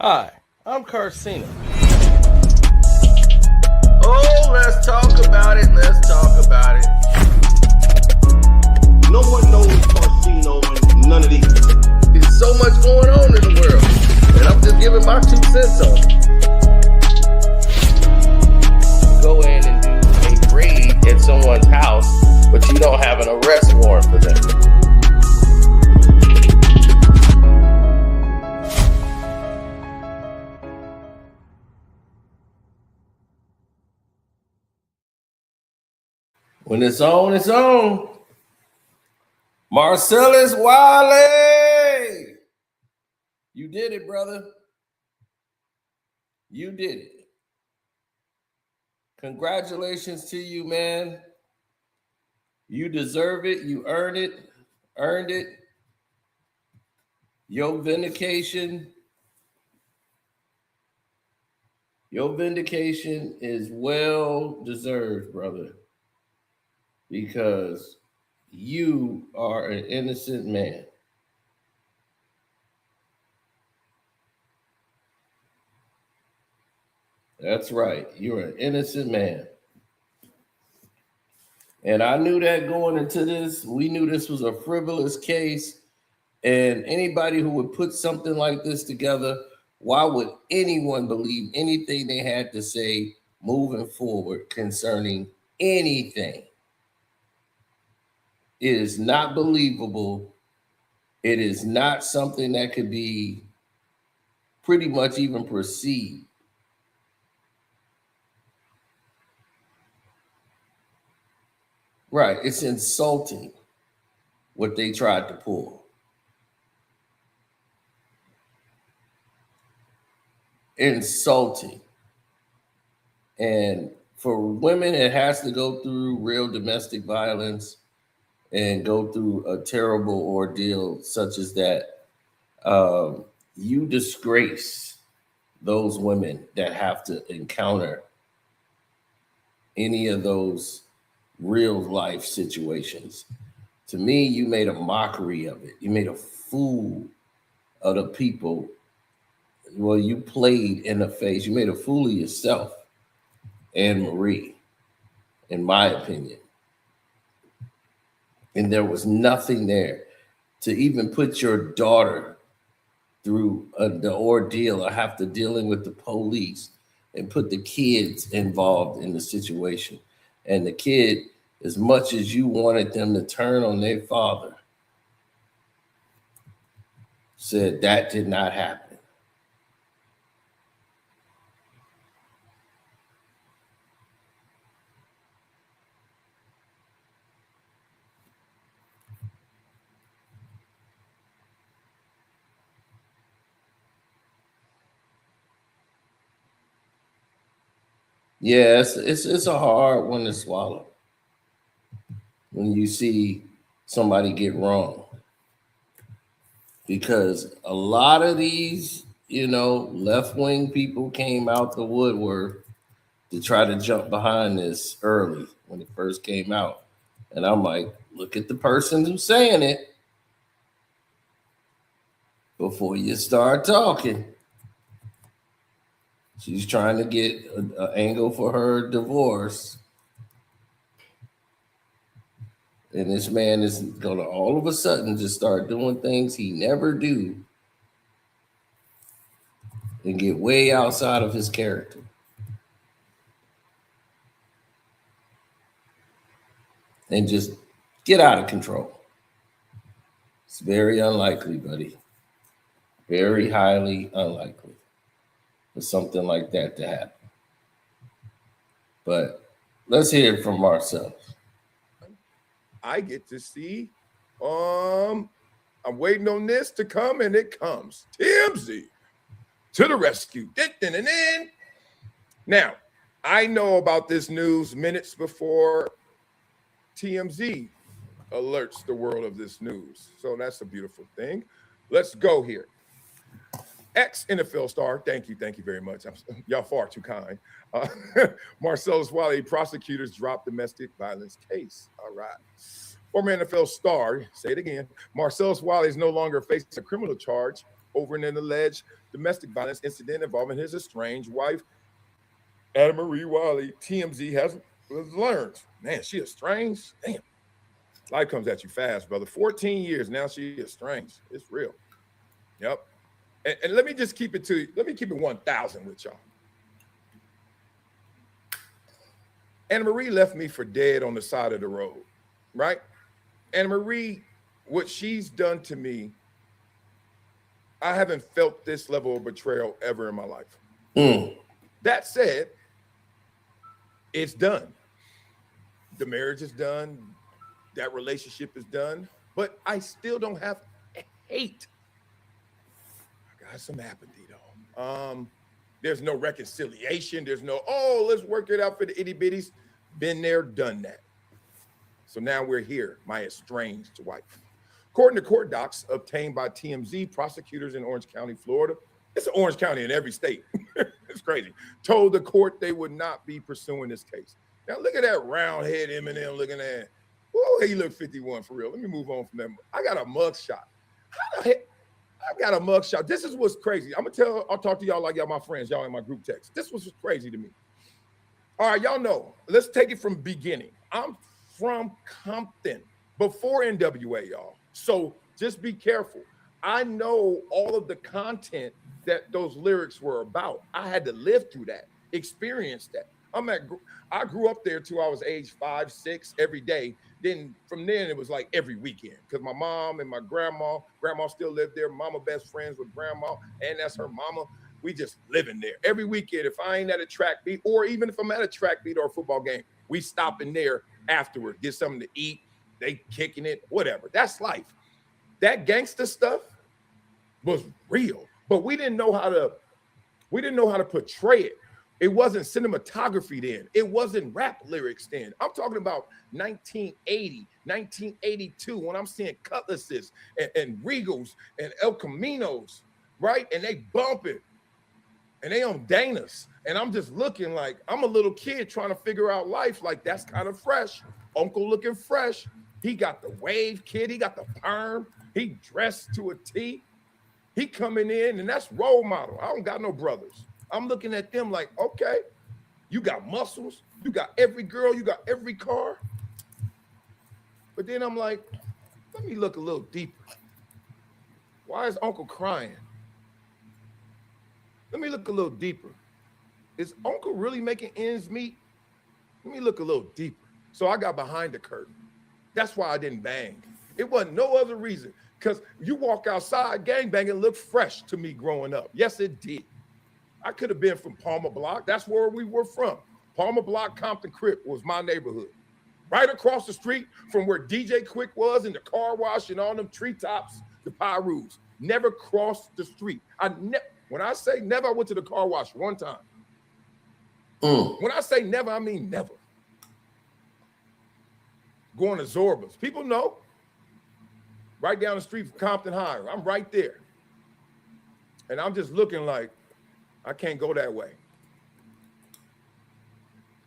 Hi, I'm Carcino. Oh, let's talk about it. Let's talk about it. No one knows Carcino and none of these. There's so much going on in the world, and I'm just giving my 2 cents on it. Go in and do a raid at someone's house, but you don't have an arrest warrant for them. When it's on, it's on. Marcellus, Wiley. You did it, brother. You did it. Congratulations to you, man. You deserve it. You earned it. Your vindication is well deserved, brother, because you are an innocent man. That's right. You're an innocent man. And I knew that going into this. We knew this was a frivolous case. And anybody who would put something like this together, why would anyone believe anything they had to say moving forward concerning anything? It is not believable. It is not something that could be pretty much even perceived. Right. It's insulting what they tried to pull. Insulting. And for women, it has to go through real domestic violence and go through a terrible ordeal such as that. You disgrace those women that have to encounter any of those real life situations. To me, you made a mockery of it. You made a fool of the people. Well, you played in the face. You made a fool of yourself and Marie, in my opinion. And there was nothing there to even put your daughter through the ordeal of have to dealing with the police and put the kids involved in the situation. And the kid, as much as you wanted them to turn on their father, said that did not happen. Yes, it's a hard one to swallow when you see somebody get wrong, because a lot of these, left-wing people came out the woodwork to try to jump behind this early when it first came out. And I'm like, look at the person who's saying it before you start talking. She's trying to get an angle for her divorce. And this man is going to all of a sudden just start doing things he never do and get way outside of his character. And just get out of control. It's very unlikely, buddy. Very highly unlikely for something like that to happen. But let's hear it from Marcellus. I get to see. I'm waiting on this to come, and it comes. TMZ to the rescue. Now, I know about this news minutes before TMZ alerts the world of this news. So that's a beautiful thing. Let's go here. Ex-NFL star, thank you very much. Y'all far too kind. Marcellus Wiley, prosecutors dropped domestic violence case. All right. Former NFL star, say it again, Marcellus Wiley is no longer facing a criminal charge over an alleged domestic violence incident involving his estranged wife, Anna Marie Wiley. TMZ has learned. Man, she estranged? Damn. Life comes at you fast, brother. 14 years now, she estranged. It's real. Yep. And let me just keep it 1,000 with y'all. Anna Marie left me for dead on the side of the road, right? Anna Marie, what she's done to me, I haven't felt this level of betrayal ever in my life. That said, it's done. The marriage is done. That relationship is done. But I still don't have hate. I got some apathy, though. There's no reconciliation. There's no, oh, let's work it out for the itty bitties. Been there, done that. So now we're here, my estranged wife. According to court docs obtained by TMZ, prosecutors in Orange County, Florida, it's Orange County in every state, it's crazy, told the court they would not be pursuing this case. Now look at that round head Eminem looking at. Whoa, he looked 51 for real. Let me move on from that. I got a mug shot. How the heck? I got a mug shot. This is what's crazy. I'll talk to y'all like y'all my friends, y'all in my group text. This was crazy to me. All right, y'all know. Let's take it from beginning. I'm from Compton before NWA, y'all. So just be careful. I know all of the content that those lyrics were about. I had to live through that, experience that. I grew up there till I was age 5, 6 every day. Then from then it was like every weekend because my mom and my grandma still lived there. Mama best friends with grandma, and that's her mama. We just living there every weekend. If I ain't at a track meet, or even if I'm at a track meet or a football game, we stop in there afterward, get something to eat. They kicking it, whatever. That's life. That gangster stuff was real, but we didn't know how to portray it. It wasn't cinematography then. It wasn't rap lyrics then. I'm talking about 1980, 1982, when I'm seeing Cutlasses and Regals and El Caminos, right? And they bumping. And they on Dana's. And I'm just looking like I'm a little kid trying to figure out life. Like, that's kind of fresh. Uncle looking fresh. He got the wave kid. He got the perm. He dressed to a T. He coming in, and that's role model. I don't got no brothers. I'm looking at them like, okay, you got muscles. You got every girl. You got every car. But then I'm like, let me look a little deeper. Why is Uncle crying? Let me look a little deeper. Is Uncle really making ends meet? Let me look a little deeper. So I got behind the curtain. That's why I didn't bang. It wasn't no other reason. Because you walk outside, gangbanging looked fresh to me growing up. Yes, it did. I could have been from Palmer Block. That's where we were from. Palmer Block, Compton Crip was my neighborhood. Right across the street from where DJ Quick was and the car wash and all them treetops, the Pyrus. Never crossed the street. When I say never, I went to the car wash one time. When I say never, I mean never. Going to Zorba's. People know. Right down the street from Compton High. I'm right there. And I'm just looking like, I can't go that way.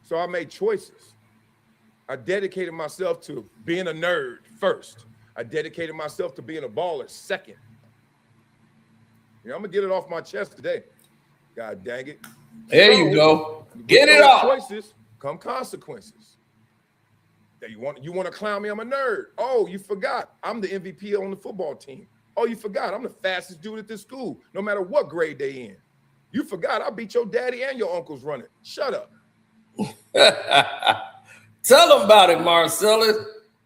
So I made choices. I dedicated myself to being a nerd first. I dedicated myself to being a baller second. You know, I'm gonna get it off my chest today. God dang it. There you go. Get it off. Choices come consequences. You want to clown me? I'm a nerd. Oh, you forgot. I'm the MVP on the football team. Oh, you forgot. I'm the fastest dude at this school, no matter what grade they in. You forgot. I beat your daddy and your uncles running. Shut up. Tell them about it, Marcellus.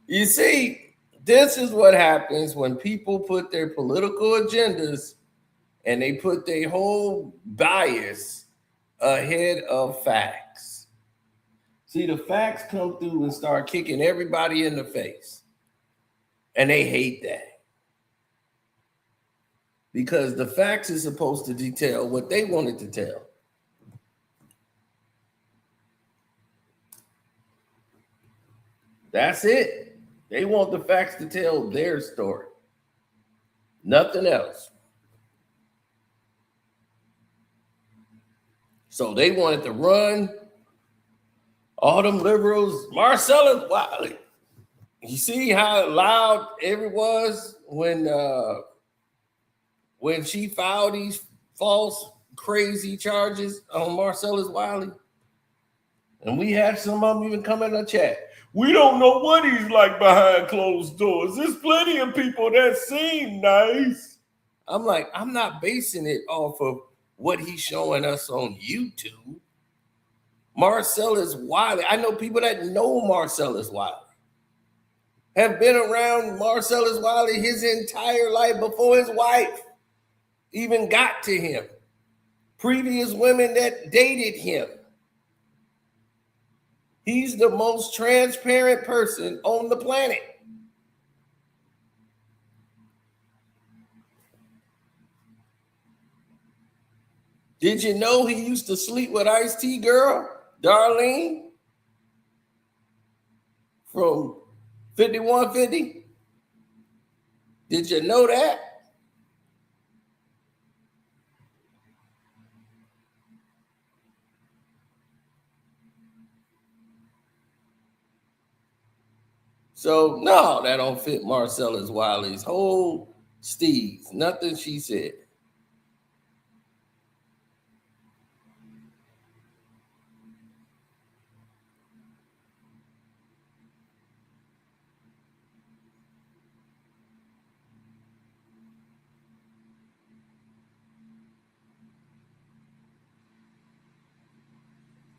You see, this is what happens when people put their political agendas and they put their whole bias ahead of facts. See, the facts come through and start kicking everybody in the face. And they hate that. Because the facts is supposed to detail what they wanted to tell. That's it. They want the facts to tell their story. Nothing else. So they wanted to run all them liberals, Marcellus Wiley. You see how loud it was when when she filed these false, crazy charges on Marcellus Wiley. And we had some of them even come in the chat. We don't know what he's like behind closed doors. There's plenty of people that seem nice. I'm like, I'm not basing it off of what he's showing us on YouTube. Marcellus Wiley. I know people that know Marcellus Wiley, have been around Marcellus Wiley his entire life before his wife even got to him. Previous women that dated him. He's the most transparent person on the planet. Did you know he used to sleep with Ice-T girl, Darlene, from 5150? Did you know that? So, no, that don't fit Marcellus Wiley's whole steez. Nothing she said.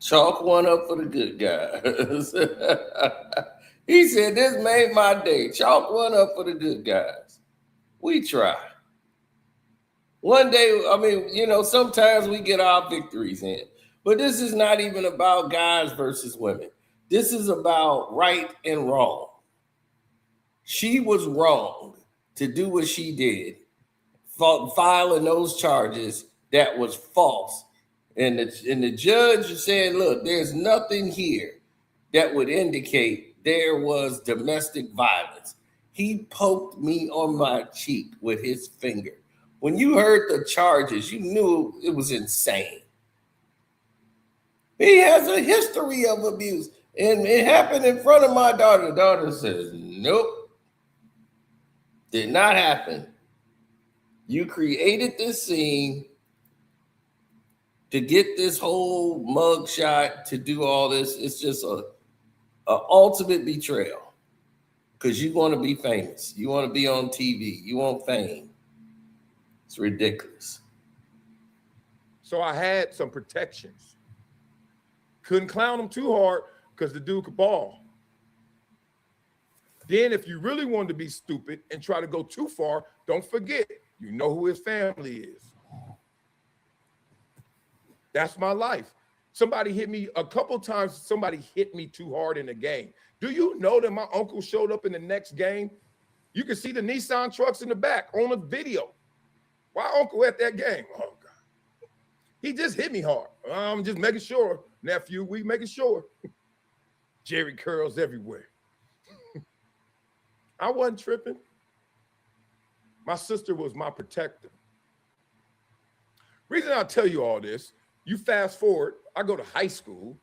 Chalk one up for the good guys. He said, this made my day. Chalk one up for the good guys. We try. One day, I mean, you know, sometimes we get our victories in. But this is not even about guys versus women. This is about right and wrong. She was wrong to do what she did, filing those charges that was false. And the judge said, look, there's nothing here that would indicate there was domestic violence. He poked me on my cheek with his finger. When you heard the charges, you knew it was insane. He has a history of abuse. And it happened in front of my daughter. The daughter says, nope. Did not happen. You created this scene to get this whole mugshot, to do all this. It's just a ultimate betrayal, because you want to be famous. You want to be on TV. You want fame. It's ridiculous. So I had some protections. Couldn't clown him too hard because the dude could ball. Then if you really wanted to be stupid and try to go too far, don't forget, you know who his family is. That's my life. Somebody hit me a couple times. Somebody hit me too hard in the game. Do you know that my uncle showed up in the next game? You can see the Nissan trucks in the back on the video. Why uncle at that game? Oh, God. He just hit me hard. I'm just making sure, nephew, we making sure. Jerry curls everywhere. I wasn't tripping. My sister was my protector. Reason I'll tell you all this, you fast forward, I go to high school.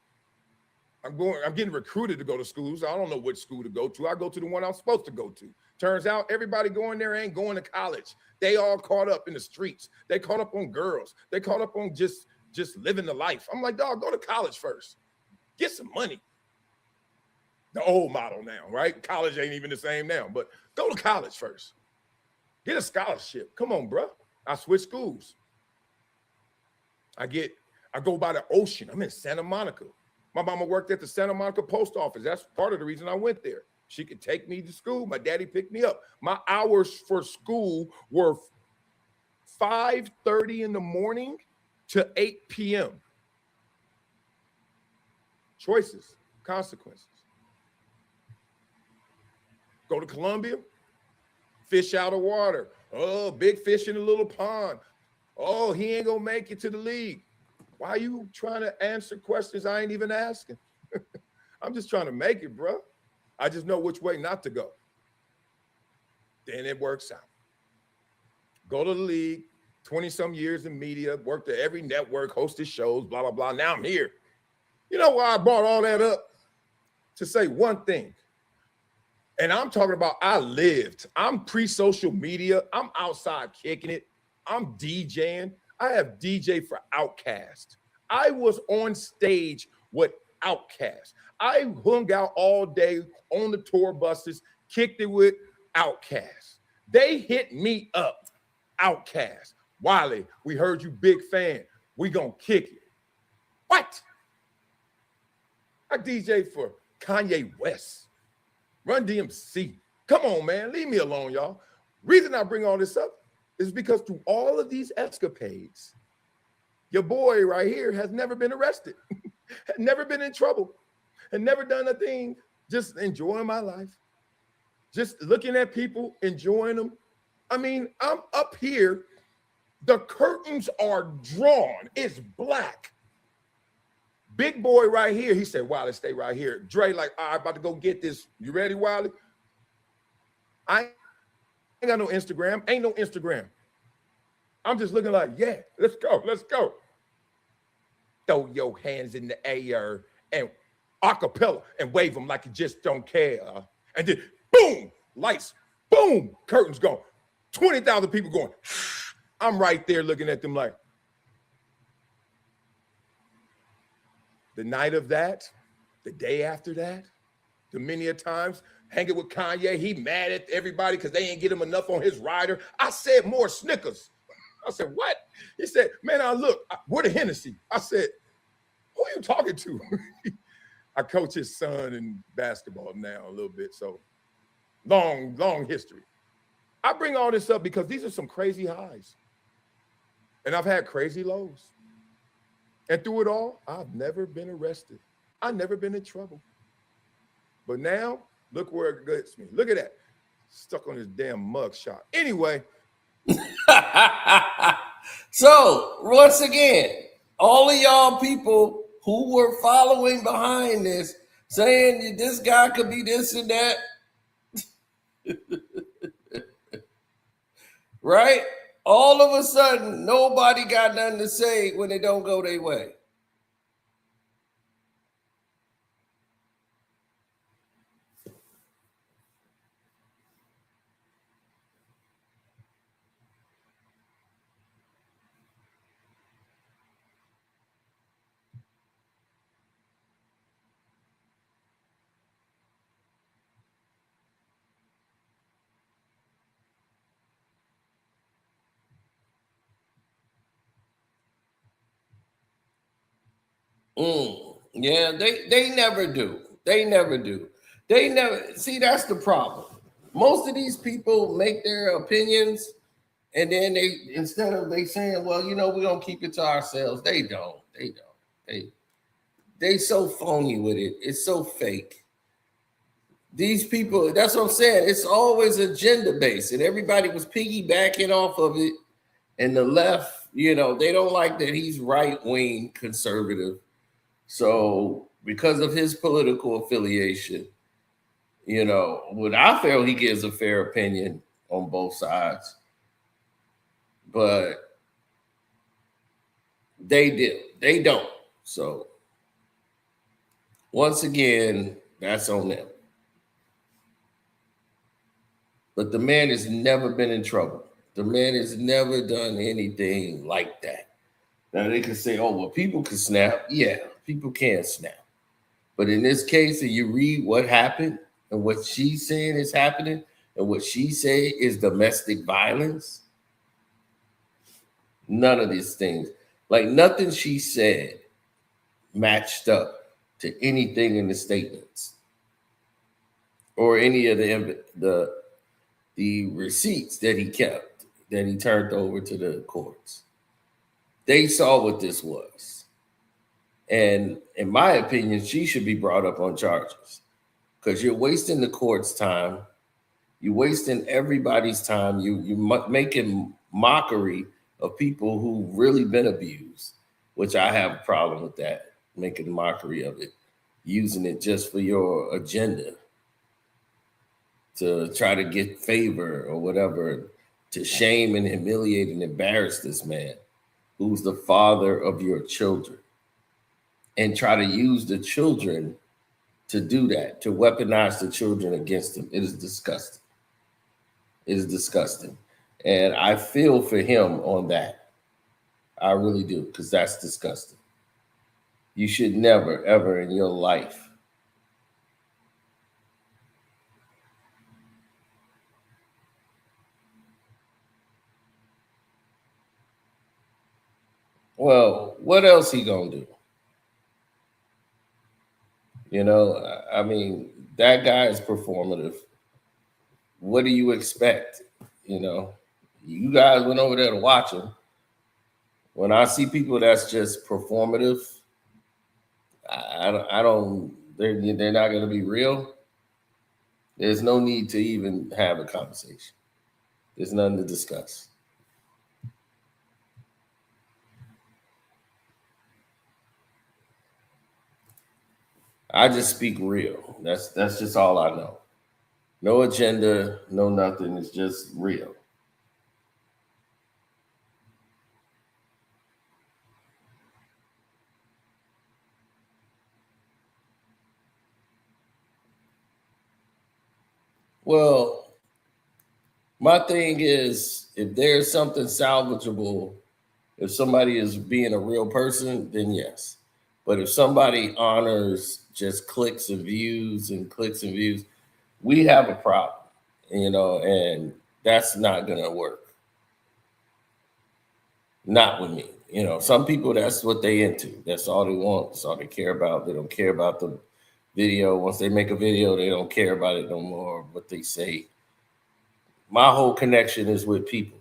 I'm getting recruited to go to schools. I don't know which school to go to. I go to the one I'm supposed to go to. Turns out everybody going there ain't going to college. They all caught up in the streets. They caught up on girls. They caught up on just living the life. I'm like, dog, go to college first. Get some money. The old model now, right? College ain't even the same now, but go to college first. Get a scholarship. Come on, bro. I switch schools. I go by the ocean. I'm in Santa Monica. My mama worked at the Santa Monica post office. That's part of the reason I went there. She could take me to school. My daddy picked me up. My hours for school were 5:30 in the morning to 8 p.m. Choices, consequences. Go to Columbia, fish out of water. Oh, big fish in a little pond. Oh, he ain't gonna make it to the league. Why are you trying to answer questions I ain't even asking? I'm just trying to make it, bro. I just know which way not to go. Then it works out. Go to the league, 20-some years in media, worked at every network, hosted shows, blah, blah, blah. Now I'm here. You know why I brought all that up? To say one thing. And I'm talking about I lived. I'm pre-social media. I'm outside kicking it. I'm DJing. I have DJ for Outkast. I was on stage with Outkast. I hung out all day on the tour buses, kicked it with Outkast. They hit me up, Outkast. Wiley, we heard you big fan. We gonna kick it. What? I DJ for Kanye West, Run DMC. Come on, man. Leave me alone, y'all. Reason I bring all this up is because through all of these escapades, your boy right here has never been arrested, had never been in trouble, had never done a thing, just enjoying my life, just looking at people, enjoying them. I mean, I'm up here. The curtains are drawn. It's black. Big boy right here. He said, Wiley, stay right here. Dre, like, all right, about to go get this. You ready, Wiley? I ain't got no Instagram. Ain't no Instagram. I'm just looking like, yeah, let's go. Let's go. Throw your hands in the air and acapella and wave them like you just don't care. And then, boom, lights, boom, curtains gone. 20,000 people going. I'm right there looking at them like, the night of that, the day after that, the many a times hanging with Kanye, he mad at everybody because they ain't get him enough on his rider. I said more Snickers. I said, what? He said, man, where the Hennessy? I said, who are you talking to? I coach his son in basketball now a little bit, so long history. I bring all this up because these are some crazy highs. And I've had crazy lows. And through it all, I've never been arrested. I've never been in trouble. But now, look where it gets me. Look at that. Stuck on this damn mug shot. Anyway. So, once again, all of y'all people who were following behind this, saying this guy could be this and that, right? All of a sudden, nobody got nothing to say when it don't go their way. Yeah, they never do. They never do. They never see, that's the problem. Most of these people make their opinions and then they, instead of they saying, well, you know, we're gonna keep it to ourselves, they don't. They so phony with it. It's so fake. These people, that's what I'm saying. It's always agenda based, and everybody was piggybacking off of it. And the left, you know, they don't like that he's right-wing conservative. So because of his political affiliation, you know, what I feel, he gives a fair opinion on both sides. But they don't. So once again, that's on them. But the man has never been in trouble. The man has never done anything like that. Now they can say, oh, well, people can snap. Yeah, people can snap. But in this case, if you read what happened and what she's saying is happening and what she say is domestic violence, none of these things, like nothing she said matched up to anything in the statements or any of the receipts that he kept, that he turned over to the courts. They saw what this was. And in my opinion, she should be brought up on charges because you're wasting the court's time. You're wasting everybody's time. You're making mockery of people who really been abused, which I have a problem with that, making mockery of it, using it just for your agenda to try to get favor or whatever, to shame and humiliate and embarrass this man who's the father of your children, and try to use the children to do that, to weaponize the children against him. It is disgusting. It is disgusting. And I feel for him on that. I really do, because that's disgusting. You should never, ever in your life well, what else he gonna do? You know, I mean, that guy is performative. What do you expect? You know, you guys went over there to watch him. When I see people that's just performative, I don't they're not going to be real. There's no need to even have a conversation. There's nothing to discuss. I just speak real. That's just all I know. No agenda, no nothing. It's just real. Well, my thing is, if there's something salvageable, if somebody is being a real person, then yes. But if somebody honors just clicks and views and clicks and views, we have a problem, you know, and that's not going to work. Not with me. You know, some people, that's what they into. That's all they want. That's all they care about. They don't care about the video. Once they make a video, they don't care about it no more, what they say. My whole connection is with people.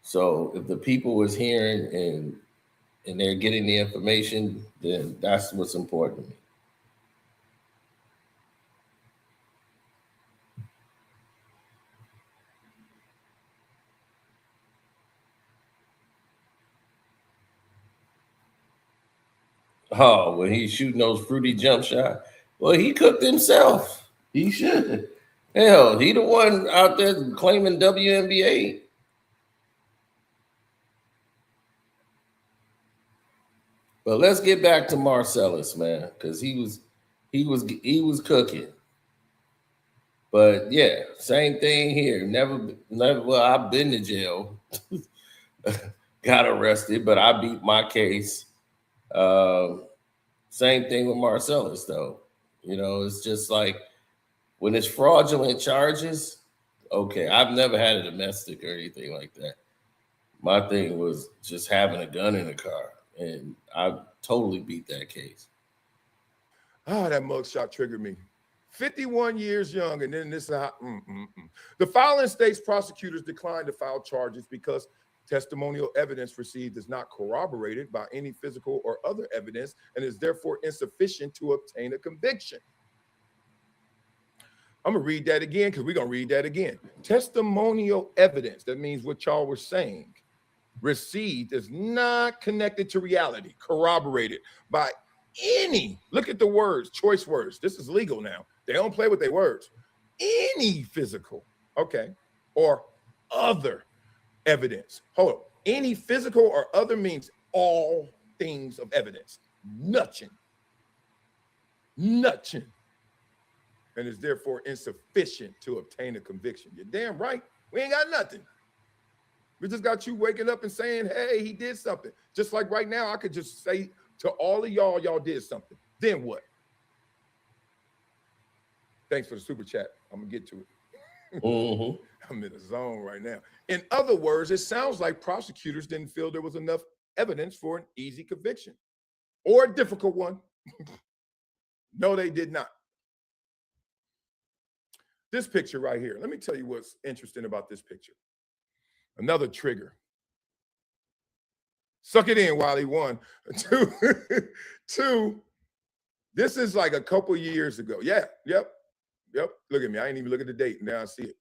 So if the people is hearing and they're getting the information, then that's what's important to me. Oh, when he's shooting those fruity jump shots, well, he cooked himself. He should. Hell, he the one out there claiming WNBA. But let's get back to Marcellus, man, because he was cooking. But yeah, same thing here. Never. Well, I've been to jail, got arrested, but I beat my case. Same thing with Marcellus, though. You know, it's just like when it's fraudulent charges. Okay, I've never had a domestic or anything like that. My thing was just having a gun in the car, and I totally beat that case. Oh, that mugshot triggered me. 51 years young, and then this. The filing states prosecutors declined to file charges because testimonial evidence received is not corroborated by any physical or other evidence and is therefore insufficient to obtain a conviction. I'm going to read that again because we're going to read that again. Testimonial evidence, that means what y'all were saying, received is not connected to reality, corroborated by any, look at the words, choice words. This is legal now. They don't play with their words. Any physical, okay, or other evidence. Hold on. Any physical or other means all things of evidence. Nothing. And is therefore insufficient to obtain a conviction. You're damn right. We ain't got nothing. We just got you waking up and saying, hey, he did something. Just like right now, I could just say to all of y'all, y'all did something. Then what? Thanks for the super chat. I'm going to get to it. Mm-hmm. I'm in a zone right now. In other words, it sounds like prosecutors didn't feel there was enough evidence for an easy conviction or a difficult one. No, they did not. This picture right here, let me tell you what's interesting about this picture. Another trigger. Suck it in, Wiley. 1. 2, this is like a couple years ago. Yeah, yep. Look at me. I ain't even look at the date. Now I see it.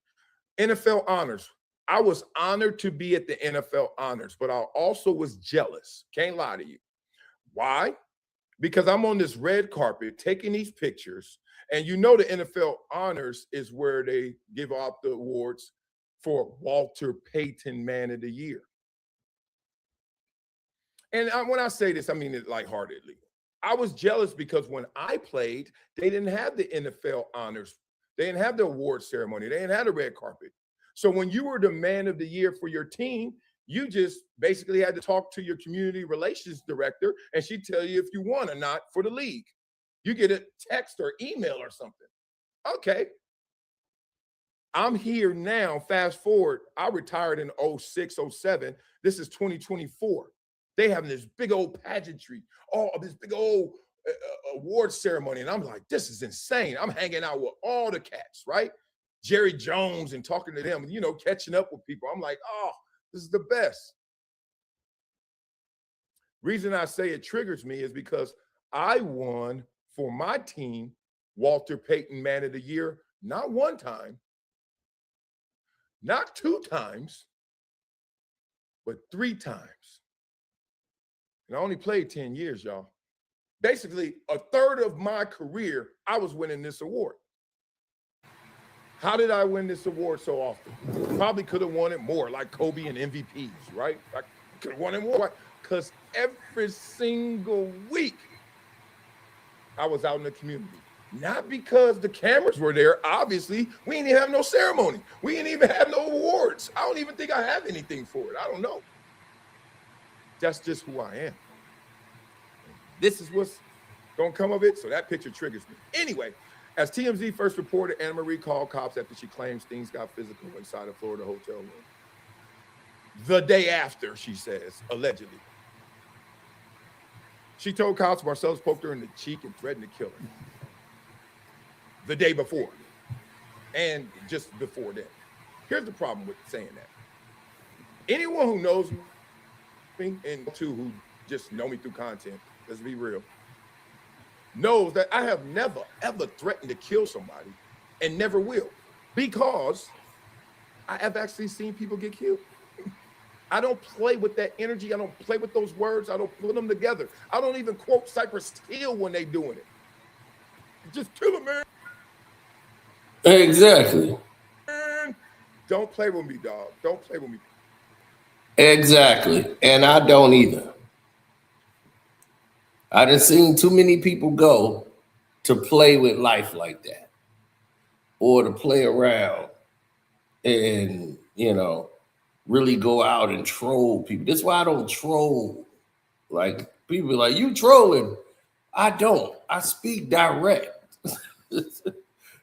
NFL honors. I was honored to be at the NFL honors, but I also was jealous. Can't lie to you. Why? Because I'm on this red carpet taking these pictures, and you know the NFL honors is where they give out the awards for Walter Payton Man of the Year. And when I say this, I mean it lightheartedly. I was jealous because when I played, they didn't have the NFL honors. They didn't have the award ceremony. They didn't have the red carpet. So when you were the man of the year for your team, you just basically had to talk to your community relations director, and she'd tell you if you won or not for the league. You get a text or email or something. Okay. I'm here now. Fast forward. I retired in 06, 07. This is 2024. They having this big old pageantry, all this big old award ceremony. And I'm like, this is insane. I'm hanging out with all the cats, right? Jerry Jones and talking to them, catching up with people. I'm like, oh, this is the best. Reason I say it triggers me is because I won for my team, Walter Payton Man of the Year, not one time, not 2 times, but 3 times. And I only played 10 years, y'all. Basically, a third of my career, I was winning this award. How did I win this award so often? Probably could have won it more, like Kobe and MVPs, right? I could have won it more. Because every single week, I was out in the community. Not because the cameras were there. Obviously, we didn't even have no ceremony. We didn't even have no awards. I don't even think I have anything for it. I don't know. That's just who I am. This is what's going to come of it. So that picture triggers me. Anyway, as TMZ first reported, Anna Marie called cops after she claims things got physical inside a Florida hotel room. The day after, she says, allegedly. She told cops Marcellus poked her in the cheek and threatened to kill her. The day before, and just before that. Here's the problem with saying that. Anyone who knows me, and who just know me through content, let's be real, knows that I have never, ever threatened to kill somebody and never will, because I have actually seen people get killed. I don't play with that energy. I don't play with those words. I don't put them together. I don't even quote Cypress Hill when they doing it. Just kill him, man. Exactly. Don't play with me, dog. Don't play with me. Exactly. And I don't either. I done seen too many people go to play with life like that, or to play around and, really go out and troll people. That's why I don't troll. Like, people are like, you trolling. I don't. I speak direct.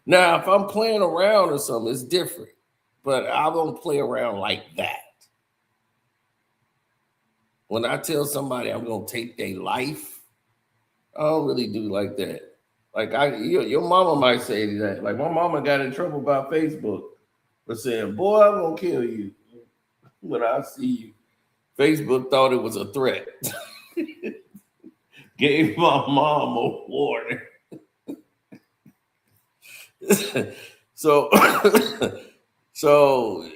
Now, if I'm playing around or something, it's different. But I don't play around like that. When I tell somebody I'm going to take their life, I don't really do like that. Like, your mama might say that. Like, my mama got in trouble by Facebook for saying, boy, I'm going to kill you when I see you. Facebook thought it was a threat. Gave my mom a warning. So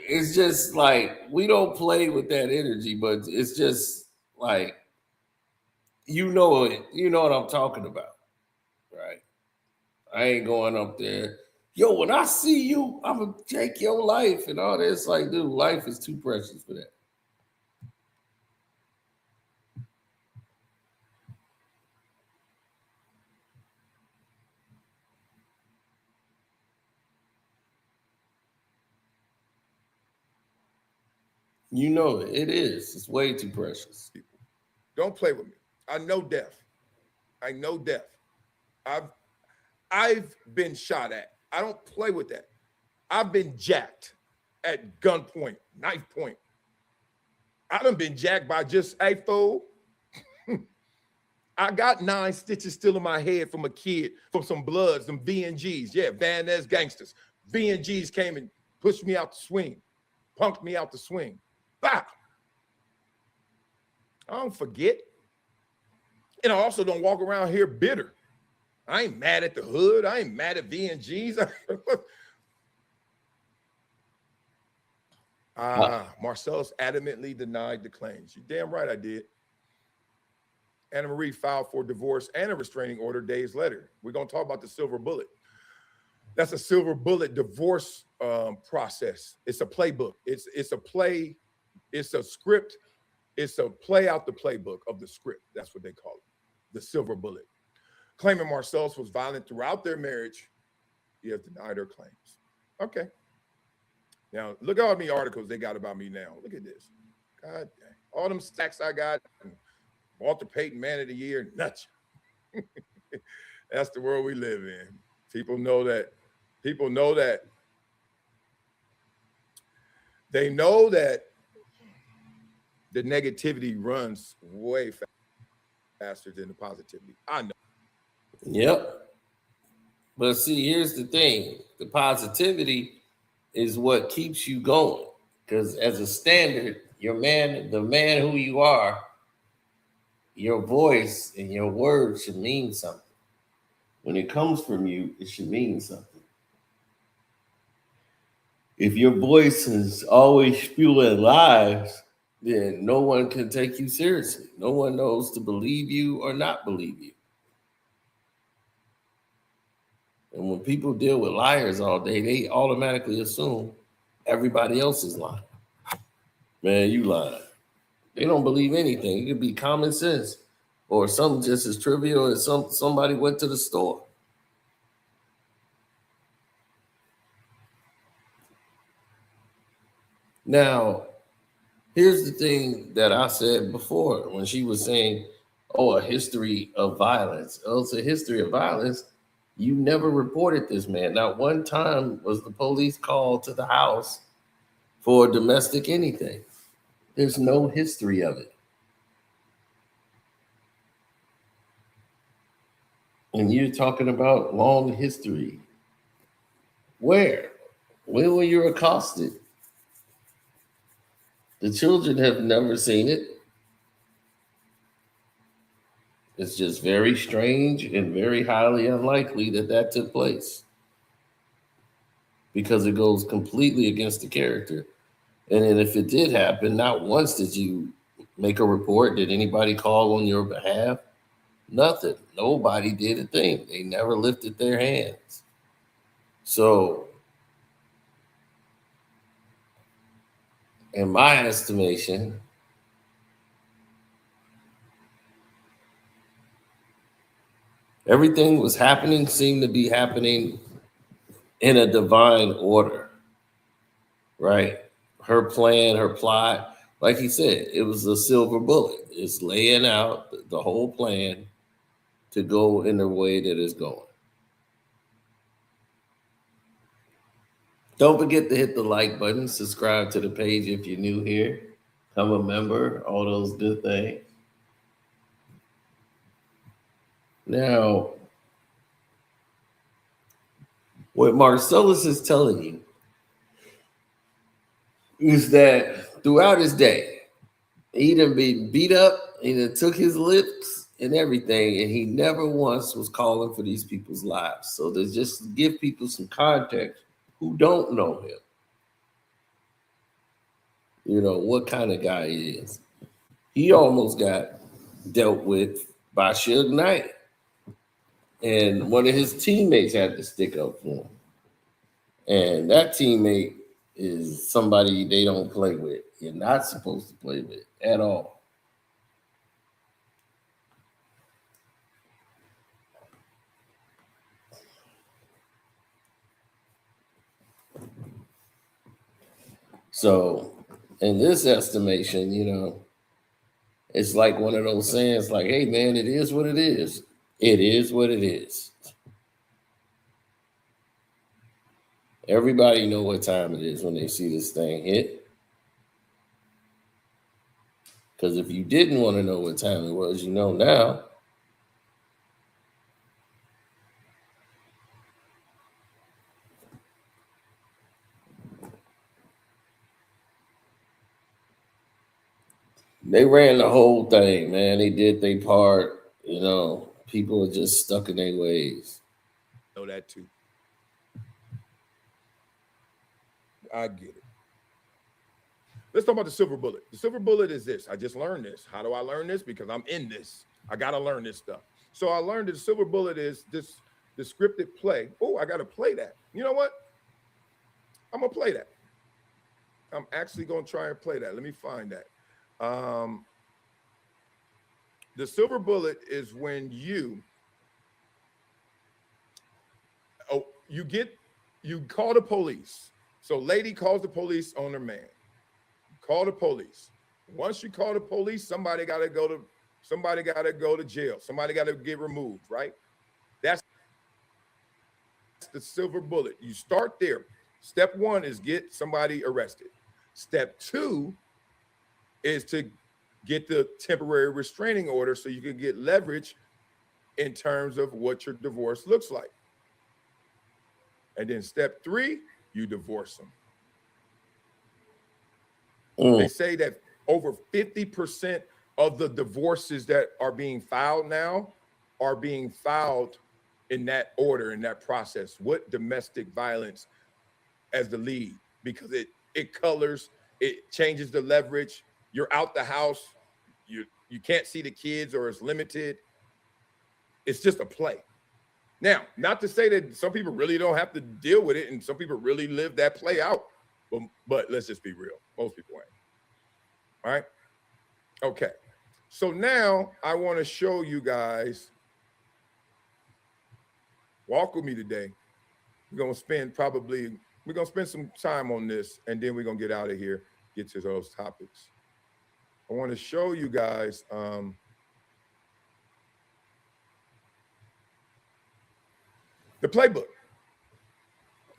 it's just like, we don't play with that energy, but it's just like, you know what I'm talking about, right? I ain't going up there, yo, when I see you, I'm gonna take your life and all this. Like, dude, life is too precious for that. You know it. It is. It's way too precious. Don't play with me. I know death. I've been shot at. I don't play with that. I've been jacked at gunpoint, knife point. I done been jacked by just, hey, fool. I got 9 stitches still in my head from a kid, from some bloods, some VNGs. Yeah, Van Ness gangsters. VNGs came and pushed me out the swing, punked me out the swing. Bah! I don't forget. And I also don't walk around here bitter. I ain't mad at the hood. I ain't mad at VNGs. Marcellus adamantly denied the claims. You're damn right I did. Anna Marie filed for divorce and a restraining order days later. We're going to talk about the silver bullet. That's a silver bullet divorce process. It's a playbook. It's a play. It's a script. It's a play out the playbook of the script. That's what they call it. The silver bullet. Claiming Marcellus was violent throughout their marriage, he has denied her claims. Okay. Now, look at all many articles they got about me now. Look at this. God dang. All them stacks I got. Walter Payton, Man of the Year, nuts. That's the world we live in. People know that. People know that. They know that the negativity runs way faster than the positivity. I know. Yep. But see, here's the thing: the positivity is what keeps you going. Because as a standard, the man who you are, your voice and your words should mean something. When it comes from you, it should mean something. If your voice is always spewing lies, then no one can take you seriously. No one knows to believe you or not believe you. And when people deal with liars all day, they automatically assume everybody else is lying. Man, you lying. They don't believe anything. It could be common sense or something just as trivial as somebody went to the store. Now, here's the thing that I said before when she was saying, oh, a history of violence. Oh, it's a history of violence. You never reported this man. Not one time was the police called to the house for domestic anything. There's no history of it. And you're talking about long history. Where? When were you accosted? The children have never seen it. It's just very strange and very highly unlikely that took place because it goes completely against the character. And then if it did happen, not once did you make a report. Did anybody call on your behalf? Nothing. Nobody did a thing. They never lifted their hands. So, in my estimation, everything was happening, seemed to be happening in a divine order, right? Her plan, her plot, like he said, it was a silver bullet. It's laying out the whole plan to go in the way that it's going. Don't forget to hit the like button, subscribe to the page if you're new here, become a member, all those good things. Now, what Marcellus is telling you is that throughout his day, he done been beat up, he done took his lips and everything, and he never once was calling for these people's lives. So to just give people some context who don't know him, you know, what kind of guy he is. He almost got dealt with by Suge Knight. And one of his teammates had to stick up for him. And that teammate is somebody they don't play with. You're not supposed to play with at all. So, in this estimation, you know, it's like one of those sayings like, hey, man, it is what it is. It is what it is. Everybody know what time it is when they see this thing hit. Because if you didn't want to know what time it was, you know now. They ran the whole thing, man. They did their part. You know, people are just stuck in their ways. Know that too. I get it. Let's talk about the silver bullet. The silver bullet is this. I just learned this. How do I learn this? Because I'm in this. I got to learn this stuff. So I learned that the silver bullet is this scripted play. Oh, I got to play that. You know what? I'm going to play that. I'm actually going to try and play that. Let me find that. The silver bullet is when you call the police So lady calls the police on her man. Call the police. Once you call the police, somebody got to go to jail. Somebody got to get removed, right? That's the silver bullet. You start there. Step one is get somebody arrested. Step two is to get the temporary restraining order so you can get leverage in terms of what your divorce looks like. And then step three, you divorce them. They say that over 50% of the divorces that are being filed now are being filed in that order, in that process, with domestic violence as the lead, because it colors, it changes the leverage. You're out the house, you can't see the kids, or it's limited. It's just a play. Now, not to say that some people really don't have to deal with it, and some people really live that play out, but let's just be real. Most people ain't. All right. Okay. So now I want to show you guys. Walk with me today. We're going to spend some time on this, and then we're going to get out of here, get to those topics. I want to show you guys the playbook.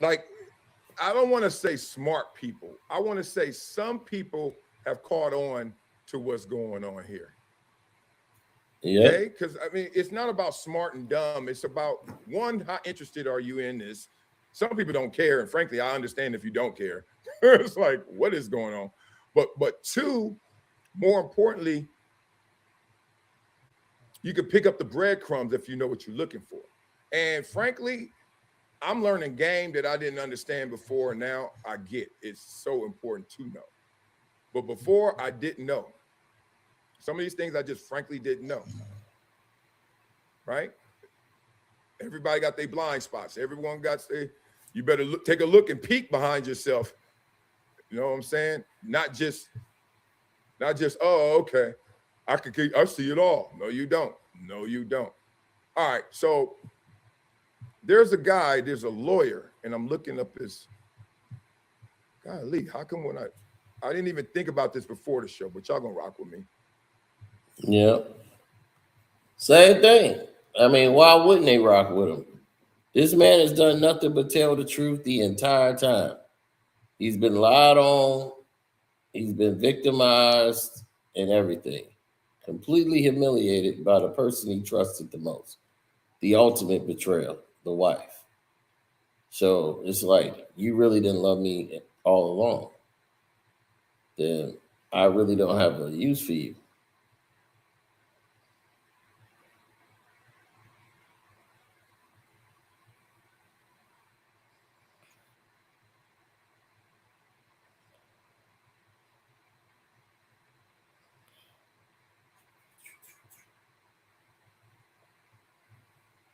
Like, I don't want to say smart people. I want to say some people have caught on to what's going on here. Yeah. Okay, because I mean, it's not about smart and dumb. It's about, one, how interested are you in this? Some people don't care, and frankly, I understand if you don't care. It's like, what is going on? But two, more importantly, you can pick up the breadcrumbs if you know what you're looking for. And frankly, I'm learning game that I didn't understand before, and now I get. It's so important to know. But before, I didn't know. Some of these things I just frankly didn't know. Right? Everybody got their blind spots. Everyone got their, you better take a look and peek behind yourself. You know what I'm saying? Not just, oh, okay, I see it all. No, you don't. No, you don't. All right, so there's a lawyer, and I'm looking up his, golly, how come when I didn't even think about this before the show, but y'all gonna rock with me. Yeah. Same thing. I mean, why wouldn't they rock with him? This man has done nothing but tell the truth the entire time. He's been lied on. He's been victimized and everything. Completely humiliated by the person he trusted the most. The ultimate betrayal, the wife. So it's like, you really didn't love me all along. Then I really don't have a use for you.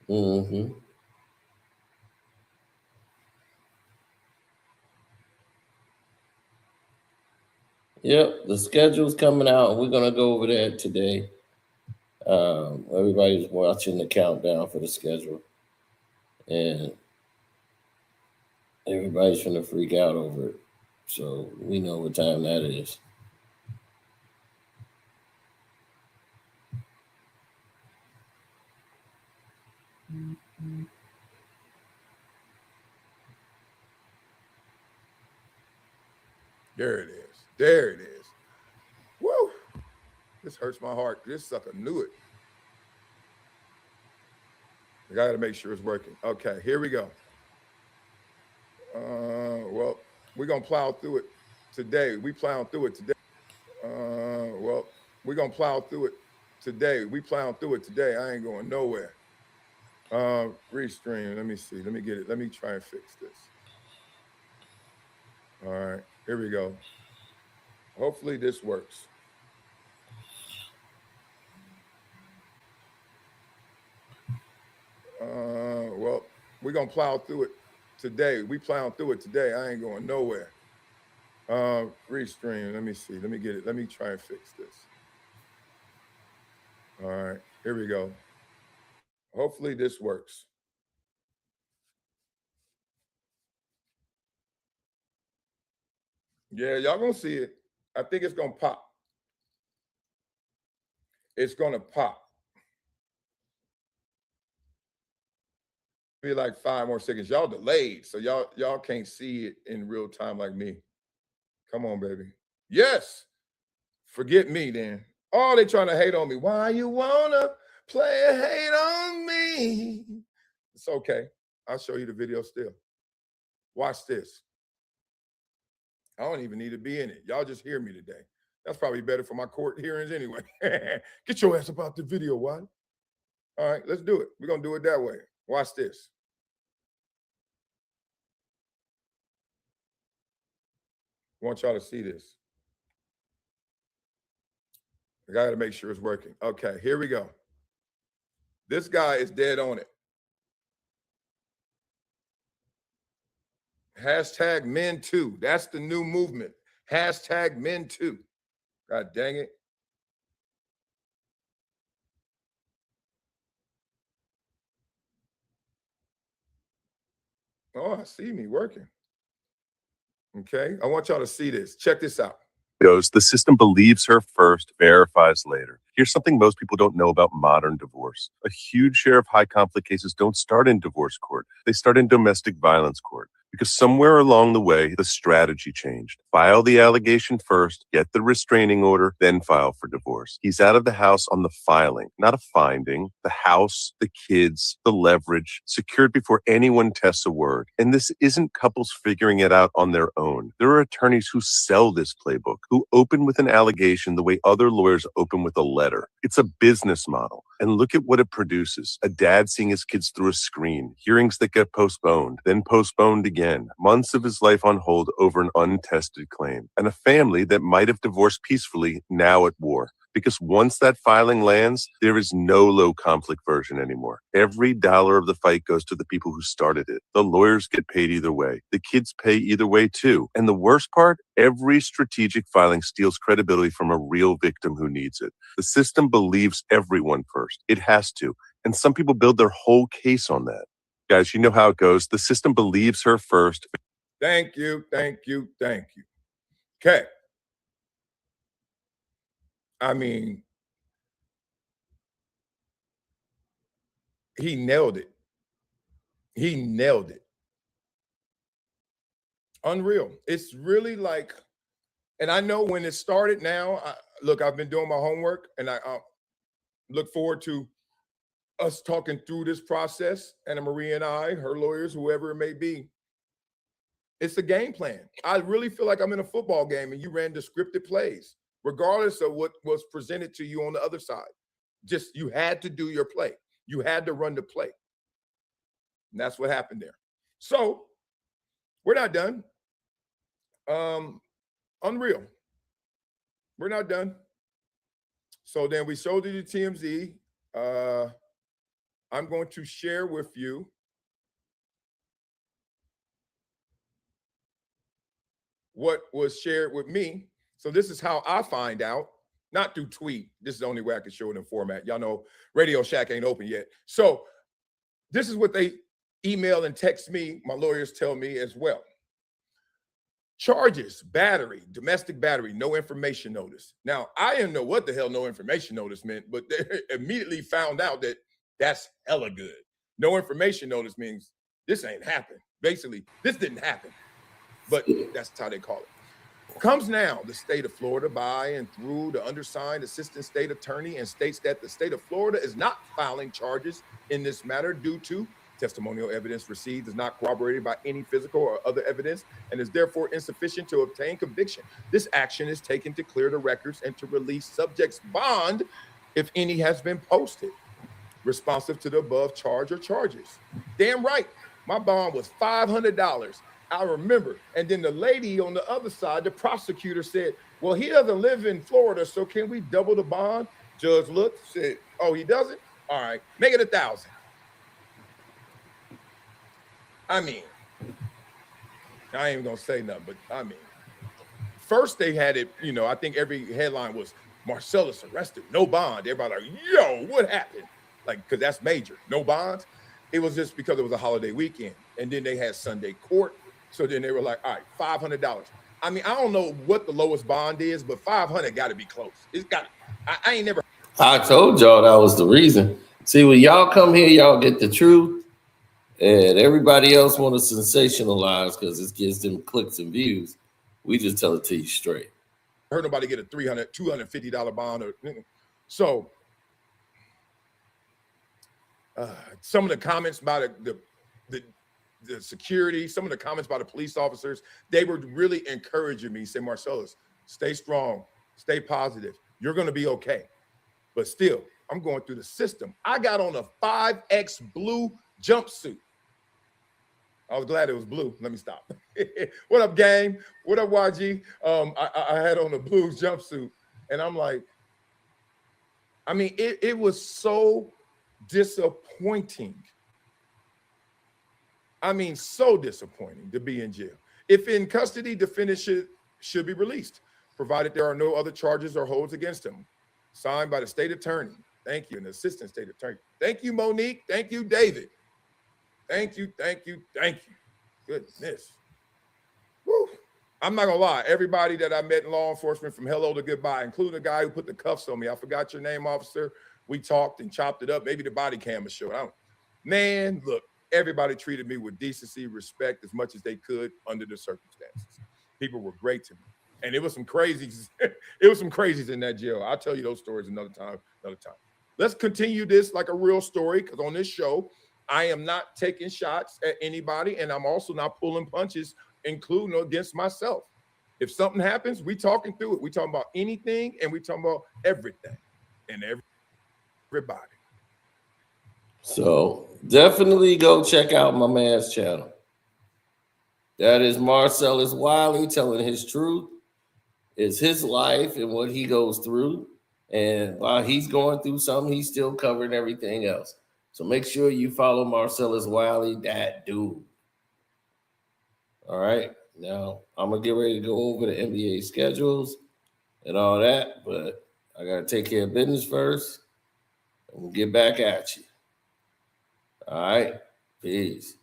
Mm-hmm. Yep, the schedule's coming out, and we're gonna go over that today. Everybody's watching the countdown for the schedule, and everybody's gonna freak out over it. So we know what time that is. There it is. There it is. Woo! This hurts my heart. This sucker knew it. I got to make sure it's working. Okay, here we go. Well, we're going to plow through it today. We plowing through it today. Well, we're going to plow through it today. We plowing through it today. I ain't going nowhere. Restream. Let me see. Let me get it. Let me try and fix this. All right, here we go. Hopefully this works. Well, we're going to plow through it today. We plowing through it today. I ain't going nowhere. Restream. Let me see. Let me get it. Let me try and fix this. All right, here we go. Hopefully this works. Yeah, y'all gonna see it. I think it's gonna pop. It's gonna pop. Be like 5 more seconds. Y'all delayed, so y'all can't see it in real time like me. Come on, baby. Yes. Forget me then. Oh, they trying to hate on me. Why you wanna play a hate on me? It's okay. I'll show you the video still. Watch this. I don't even need to be in it. Y'all just hear me today. That's probably better for my court hearings anyway. Get your ass about the video, Wiley. All right, let's do it. We're going to do it that way. Watch this. I want y'all to see this. I got to make sure it's working. Okay, here we go. This guy is dead on it. Hashtag men too. That's the new movement. Hashtag men too. God dang it. Oh, I see me working. Okay, I want y'all to see this. Check this out. Goes, the system believes her first, verifies later. Here's something most people don't know about modern divorce. A huge share of high conflict cases don't start in divorce court. They start in domestic violence court. Because somewhere along the way, the strategy changed. File the allegation first, get the restraining order, then file for divorce. He's out of the house on the filing, not a finding. The house, the kids, the leverage, secured before anyone tests a word. And this isn't couples figuring it out on their own. There are attorneys who sell this playbook, who open with an allegation the way other lawyers open with a letter. It's a business model. And look at what it produces. A dad seeing his kids through a screen, hearings that get postponed, then postponed again, months of his life on hold over an untested claim, and a family that might have divorced peacefully now at war. Because once that filing lands, there is no low conflict version anymore. Every dollar of the fight goes to the people who started it. The lawyers get paid either way. The kids pay either way too. And the worst part, every strategic filing steals credibility from a real victim who needs it. The system believes everyone first. It has to. And some people build their whole case on that. Guys, you know how it goes. The system believes her first. Thank you, thank you, thank you. Okay. I mean, he nailed it. He nailed it. Unreal. It's really like, and I know when it started now, look, I've been doing my homework, and I look forward to us talking through this process, Anna Marie and I, her lawyers, whoever it may be. It's a game plan. I really feel like I'm in a football game and you ran the scripted plays, regardless of what was presented to you on the other side. Just, you had to do your play. You had to run the play. And that's what happened there. So we're not done. Unreal. We're not done. So then we showed you the TMZ. I'm going to share with you what was shared with me. So this is how I find out, not through tweet. This is the only way I can show it in format. Y'all know Radio Shack ain't open yet. So this is what they email and text me. My lawyers tell me as well. Charges, battery, domestic battery, no information notice. Now, I didn't know what the hell no information notice meant, but they immediately found out that that's hella good. No information notice means this ain't happened. Basically, this didn't happen, but that's how they call it. Comes now the state of Florida by and through the undersigned assistant state attorney and states that the state of Florida is not filing charges in this matter due to testimonial evidence received is not corroborated by any physical or other evidence and is therefore insufficient to obtain conviction. This action is taken to clear the records and to release subject's bond if any has been posted responsive to the above charge or charges. Damn right, my bond was $500. I remember. And then the lady on the other side, the prosecutor said, well, he doesn't live in Florida, so can we double the bond? Judge looked, said, oh, he doesn't? All right, make it 1,000. I mean, I ain't even gonna say nothing, but I mean, first they had it, you know, I think every headline was Marcellus arrested, no bond. Everybody like, yo, what happened? Like, because that's major, no bonds. It was just because it was a holiday weekend. And then they had Sunday court. So then they were like, all right, $500. I mean, I don't know what the lowest bond is, but 500 got to be close. It's got. I ain't never. I told y'all that was the reason. See, when y'all come here, y'all get the truth, and everybody else want to sensationalize because it gives them clicks and views. We just tell it to you straight. Heard nobody get a $250 bond. So some of the comments about the security, some of the comments by the police officers, they were really encouraging me, say, Marcellus, stay strong, stay positive. You're going to be okay. But still, I'm going through the system. I got on a 5X blue jumpsuit. I was glad it was blue. Let me stop. What up, gang? What up, YG? I had on a blue jumpsuit, and I'm like, I mean, it was so disappointing. I mean, so disappointing to be in jail. If in custody, defendant should be released, provided there are no other charges or holds against him. Signed by the state attorney. Thank you, an assistant state attorney. Thank you, Monique. Thank you, David. Thank you, thank you, thank you. Goodness. Woo. I'm not gonna lie. Everybody that I met in law enforcement, from hello to goodbye, including the guy who put the cuffs on me. I forgot your name, officer. We talked and chopped it up. Maybe the body cam was showing. Man, look, everybody treated me with decency, respect, as much as they could under the circumstances. People were great to me. And it was some crazies. It was some crazies in that jail. I'll tell you those stories another time. Let's continue this like a real story, because on this show, I am not taking shots at anybody, and I'm also not pulling punches, including against myself. If something happens, we talking through it. We talking about anything, and we talking about everything and everybody. So definitely go check out my man's channel. That is Marcellus Wiley telling his truth. It's his life and what he goes through. And while he's going through something, he's still covering everything else. So make sure you follow Marcellus Wiley, that dude. All right. Now, I'm going to get ready to go over the NBA schedules and all that, but I got to take care of business first, and we'll get back at you. All right. Peace.